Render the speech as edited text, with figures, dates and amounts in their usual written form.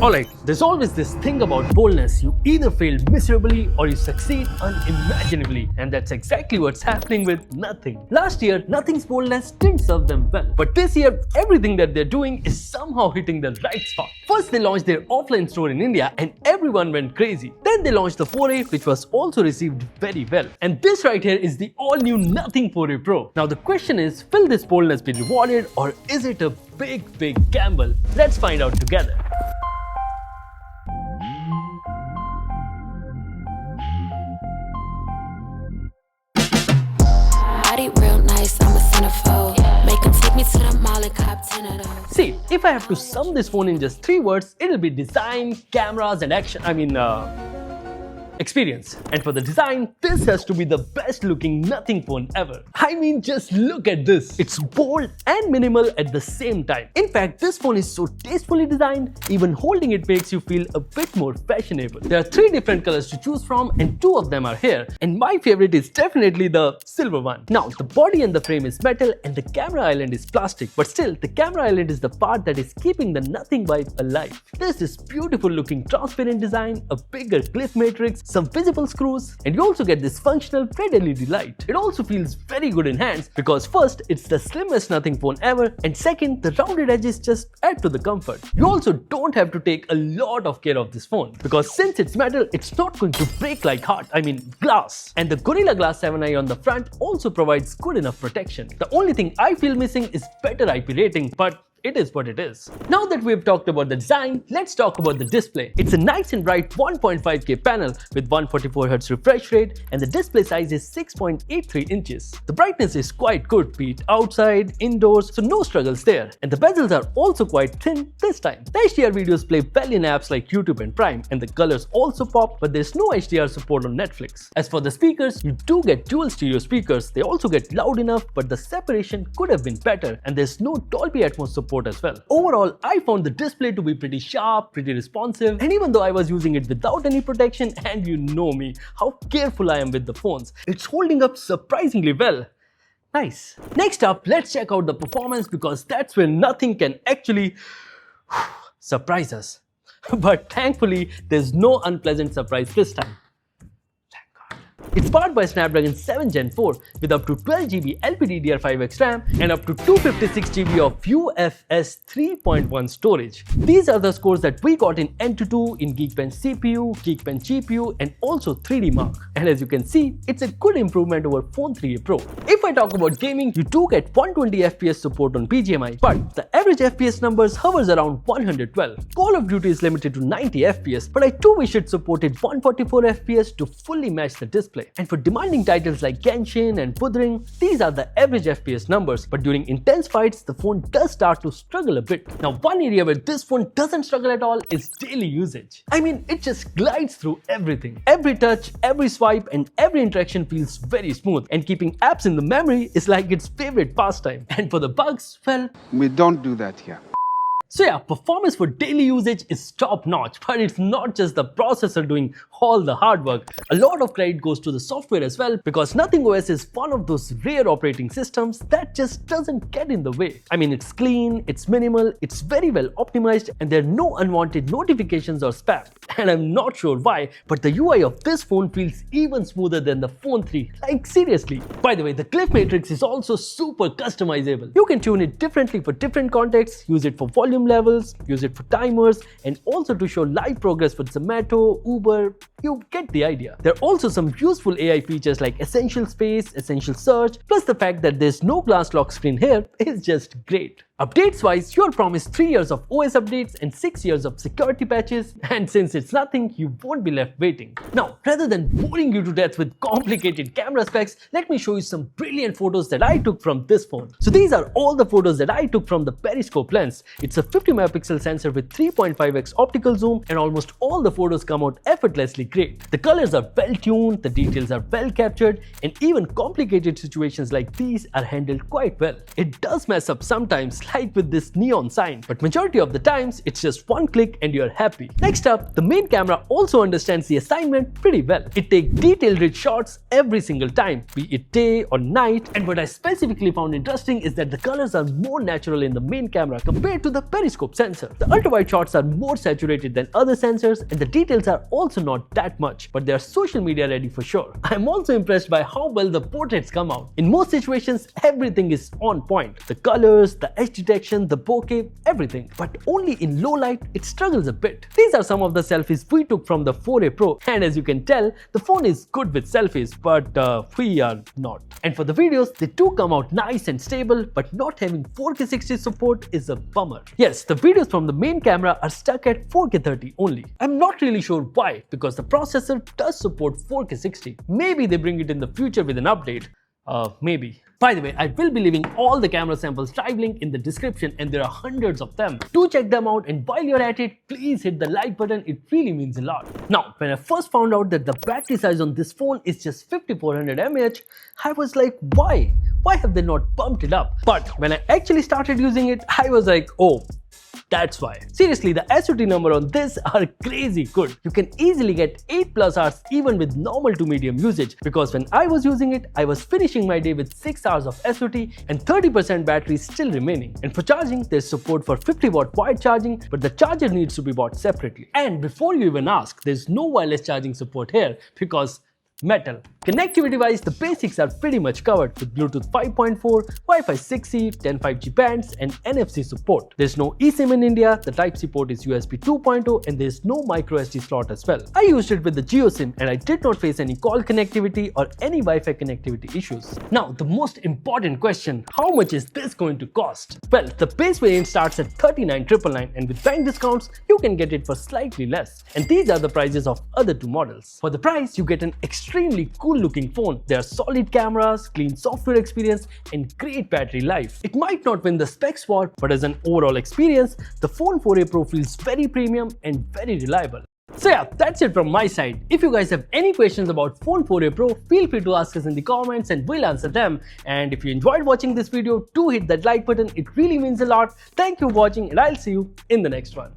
Alright, there's always this thing about boldness. You either fail miserably or you succeed unimaginably. And that's exactly what's happening with Nothing. Last year, Nothing's boldness didn't serve them well. But this year, everything that they're doing is somehow hitting the right spot. First, they launched their offline store in India and everyone went crazy. Then they launched the 4A, which was also received very well. And this right here is the all-new Nothing 4A Pro. Now the question is, will this boldness be rewarded or is it a big gamble? Let's find out together. Real nice, I'm a centerfold. Make them take me to the mall and cop 10 of those. See, if I have to sum this phone in just 3 words, it'll be design, cameras and experience. And for the design, this has to be the best looking Nothing phone ever. I mean, just look at this. It's bold and minimal at the same time. In fact, this phone is so tastefully designed, even holding it makes you feel a bit more fashionable. There are 3 different colors to choose from and 2 of them are here. And my favorite is definitely the silver one. Now, the body and the frame is metal and the camera island is plastic. But still, the camera island is the part that is keeping the Nothing vibe alive. There's this beautiful looking transparent design, a bigger cliff matrix, some visible screws, and you also get this functional red LED light. It also feels very good in hands because first, it's the slimmest Nothing phone ever, and second, the rounded edges just add to the comfort. You also don't have to take a lot of care of this phone because since it's metal, it's not going to break like glass. And the Gorilla Glass 7i on the front also provides good enough protection. The only thing I feel missing is better IP rating, but it is what it is. Now that we've talked about the design, let's talk about the display. It's a nice and bright 1.5K panel with 144Hz refresh rate and the display size is 6.83 inches. The brightness is quite good, be it outside, indoors, so no struggles there. And the bezels are also quite thin this time. The HDR videos play well in apps like YouTube and Prime and the colors also pop, but there's no HDR support on Netflix. As for the speakers, you do get dual stereo speakers. They also get loud enough, but the separation could have been better and there's no Dolby Atmos support as well. Overall, I found the display to be pretty sharp, pretty responsive, and even though I was using it without any protection, and you know me, how careful I am with the phones, it's holding up surprisingly well. Nice. Next up, let's check out the performance because that's where Nothing can actually surprise us. But thankfully, there's no unpleasant surprise this time. It's powered by Snapdragon 7 Gen 4 with up to 12GB LPDDR5X RAM and up to 256GB of UFS 3.1 storage. These are the scores that we got in Antutu, in Geekbench CPU, Geekbench GPU and also 3D Mark. And as you can see, it's a good improvement over Phone 3a Pro. If I talk about gaming, you do get 120fps support on BGMI, but the average FPS numbers hovers around 112. Call of Duty is limited to 90fps, but I do wish it supported 144fps to fully match the display. And for demanding titles like Genshin and Pudring, these are the average FPS numbers, but during intense fights, the phone does start to struggle a bit. Now, one area where this phone doesn't struggle at all is daily usage. I mean, it just glides through everything. Every touch, every swipe, and every interaction feels very smooth, and keeping apps in the memory is like its favorite pastime. And for the bugs, well, we don't do that here. So yeah, performance for daily usage is top notch, but it's not just the processor doing all the hard work. A lot of credit goes to the software as well because Nothing OS is one of those rare operating systems that just doesn't get in the way. I mean, it's clean, it's minimal, it's very well optimized and there are no unwanted notifications or spam. And I'm not sure why, but the UI of this phone feels even smoother than the Phone 3. Like seriously. By the way, the cliff matrix is also super customizable. You can tune it differently for different contexts, use it for volume levels, use it for timers, and also to show live progress for Zomato, Uber. You get the idea. There are also some useful AI features like Essential Space, Essential Search, plus the fact that there's no glass lock screen here is just great. Updates wise, you're promised 3 years of OS updates and 6 years of security patches, and since it's Nothing, you won't be left waiting. Now, rather than boring you to death with complicated camera specs, let me show you some brilliant photos that I took from this phone. So these are all the photos that I took from the periscope lens. It's a 50 megapixel sensor with 3.5x optical zoom and almost all the photos come out effortlessly great. The colors are well tuned, the details are well captured, and even complicated situations like these are handled quite well. It does mess up sometimes, like with this neon sign, but majority of the times it's just one click and you're happy. Next up, the main camera also understands the assignment pretty well. It takes detail rich shots every single time, be it day or night, and what I specifically found interesting is that the colors are more natural in the main camera compared to the periscope sensor. The ultrawide shots are more saturated than other sensors and the details are also not that much, but they are social media ready for sure. I am also impressed by how well the portraits come out. In most situations, everything is on point. The colors, the edge detection, the bokeh, everything. But only in low light, it struggles a bit. These are some of the selfies we took from the 4A Pro, and as you can tell, the phone is good with selfies, but we are not. And for the videos, they do come out nice and stable, but not having 4K 60 support is a bummer. Yes, the videos from the main camera are stuck at 4K 30 only. I'm not really sure why, because the processor does support 4K 60. Maybe they bring it in the future with an update. Maybe. By the way, I will be leaving all the camera samples drive link in the description and there are hundreds of them. Do check them out, and while you're at it, please hit the like button, it really means a lot. Now, when I first found out that the battery size on this phone is just 5400 mAh, I was like, why? Why have they not bumped it up? But when I actually started using it, I was like, oh, that's why. Seriously, the SOT number on this are crazy good. You can easily get 8+ hours even with normal to medium usage, because when I was using it, I was finishing my day with 6 hours of SOT and 30% battery still remaining. And for charging, there's support for 50-watt wired charging, but the charger needs to be bought separately. And before you even ask, there's no wireless charging support here because metal. Connectivity wise, the basics are pretty much covered with Bluetooth 5.4, Wi-Fi 6E, 10 5G bands and NFC support. There's no eSIM in India, the Type-C port is USB 2.0 and there's no microSD slot as well. I used it with the JioSIM and I did not face any call connectivity or any Wi-Fi connectivity issues. Now, the most important question, how much is this going to cost? Well, the base variant starts at 39,999 and with bank discounts, you can get it for slightly less. And these are the prices of other two models. For the price, you get an extremely cool looking phone. There are solid cameras, clean software experience and great battery life. It might not win the specs war, but as an overall experience, the phone 4A Pro feels very premium and very reliable. So yeah, that's it from my side. If you guys have any questions about phone 4A Pro, feel free to ask us in the comments and we'll answer them. And if you enjoyed watching this video, do hit that like button. It really means a lot. Thank you for watching and I'll see you in the next one.